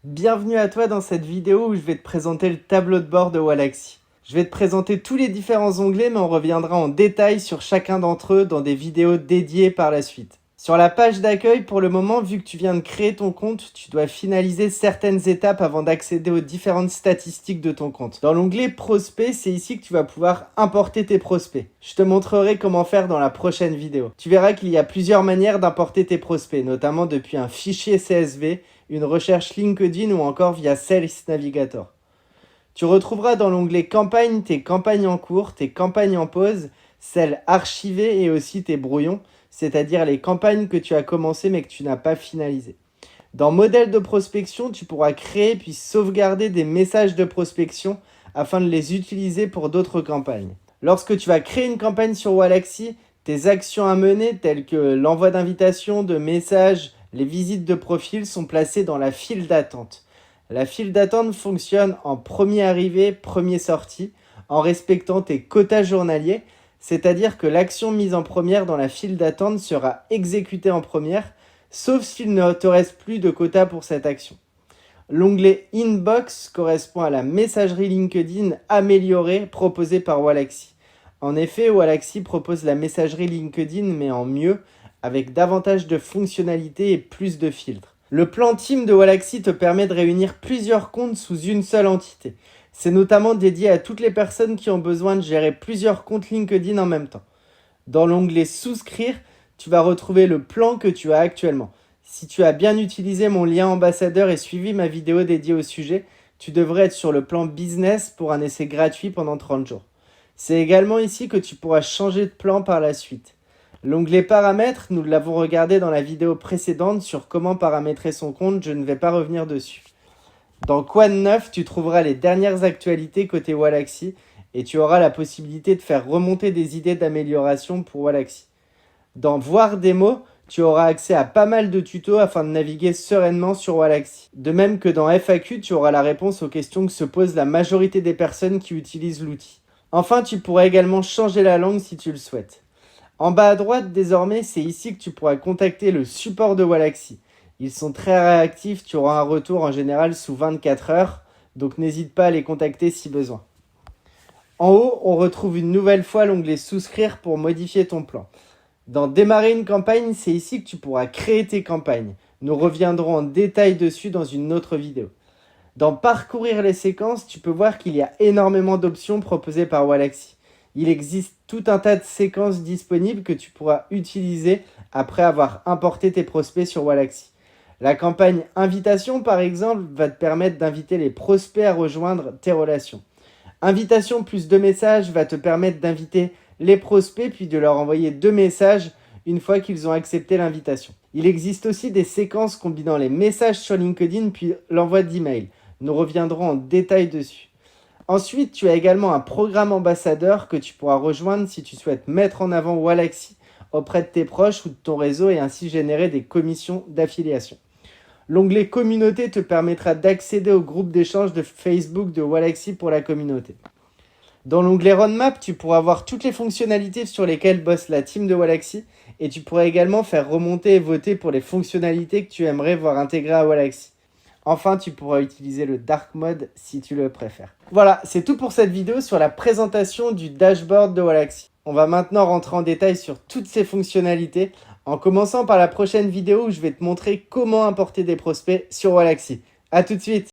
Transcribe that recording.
Bienvenue à toi dans cette vidéo où je vais te présenter le tableau de bord de Wallaxy. Je vais te présenter tous les différents onglets mais on reviendra en détail sur chacun d'entre eux dans des vidéos dédiées par la suite. Sur la page d'accueil, pour le moment, vu que tu viens de créer ton compte, tu dois finaliser certaines étapes avant d'accéder aux différentes statistiques de ton compte. Dans l'onglet Prospects, c'est ici que tu vas pouvoir importer tes prospects. Je te montrerai comment faire dans la prochaine vidéo. Tu verras qu'il y a plusieurs manières d'importer tes prospects, notamment depuis un fichier CSV, une recherche LinkedIn ou encore via Sales Navigator. Tu retrouveras dans l'onglet Campagne tes campagnes en cours, tes campagnes en pause, celles archivées et aussi tes brouillons, c'est-à-dire les campagnes que tu as commencées mais que tu n'as pas finalisées. Dans Modèle de prospection, tu pourras créer puis sauvegarder des messages de prospection afin de les utiliser pour d'autres campagnes. Lorsque tu vas créer une campagne sur Wallaxy, tes actions à mener telles que l'envoi d'invitations, de messages, les visites de profil sont placées dans la file d'attente. La file d'attente fonctionne en premier arrivé, premier sorti, en respectant tes quotas journaliers, c'est-à-dire que l'action mise en première dans la file d'attente sera exécutée en première, sauf s'il ne te reste plus de quotas pour cette action. L'onglet Inbox correspond à la messagerie LinkedIn améliorée proposée par Wallaxy. En effet, Wallaxy propose la messagerie LinkedIn mais en mieux, avec davantage de fonctionnalités et plus de filtres. Le plan Team de Wallaxy te permet de réunir plusieurs comptes sous une seule entité. C'est notamment dédié à toutes les personnes qui ont besoin de gérer plusieurs comptes LinkedIn en même temps. Dans l'onglet Souscrire, tu vas retrouver le plan que tu as actuellement. Si tu as bien utilisé mon lien ambassadeur et suivi ma vidéo dédiée au sujet, tu devrais être sur le plan Business pour un essai gratuit pendant 30 jours. C'est également ici que tu pourras changer de plan par la suite. L'onglet Paramètres, nous l'avons regardé dans la vidéo précédente sur comment paramétrer son compte, je ne vais pas revenir dessus. Dans Quoi de neuf, tu trouveras les dernières actualités côté Wallaxy et tu auras la possibilité de faire remonter des idées d'amélioration pour Wallaxy. Dans Voir démo, tu auras accès à pas mal de tutos afin de naviguer sereinement sur Wallaxy. De même que dans FAQ, tu auras la réponse aux questions que se pose la majorité des personnes qui utilisent l'outil. Enfin, tu pourras également changer la langue si tu le souhaites. En bas à droite, désormais, c'est ici que tu pourras contacter le support de Wallaxy. Ils sont très réactifs, tu auras un retour en général sous 24 heures, donc n'hésite pas à les contacter si besoin. En haut, on retrouve une nouvelle fois l'onglet Souscrire pour modifier ton plan. Dans Démarrer une campagne, c'est ici que tu pourras créer tes campagnes. Nous reviendrons en détail dessus dans une autre vidéo. Dans Parcourir les séquences, tu peux voir qu'il y a énormément d'options proposées par Wallaxy. Il existe tout un tas de séquences disponibles que tu pourras utiliser après avoir importé tes prospects sur Wallaxy. La campagne Invitation, par exemple, va te permettre d'inviter les prospects à rejoindre tes relations. Invitation plus 2 messages va te permettre d'inviter les prospects puis de leur envoyer 2 messages une fois qu'ils ont accepté l'invitation. Il existe aussi des séquences combinant les messages sur LinkedIn puis l'envoi d'emails. Nous reviendrons en détail dessus. Ensuite, tu as également un programme ambassadeur que tu pourras rejoindre si tu souhaites mettre en avant Wallaxy auprès de tes proches ou de ton réseau et ainsi générer des commissions d'affiliation. L'onglet Communauté te permettra d'accéder au groupe d'échange de Facebook de Wallaxy pour la communauté. Dans l'onglet Roadmap, tu pourras voir toutes les fonctionnalités sur lesquelles bosse la team de Wallaxy et tu pourras également faire remonter et voter pour les fonctionnalités que tu aimerais voir intégrées à Wallaxy. Enfin, tu pourras utiliser le Dark Mode si tu le préfères. Voilà, c'est tout pour cette vidéo sur la présentation du dashboard de Wallaxy. On va maintenant rentrer en détail sur toutes ces fonctionnalités, en commençant par la prochaine vidéo où je vais te montrer comment importer des prospects sur Wallaxy. A tout de suite!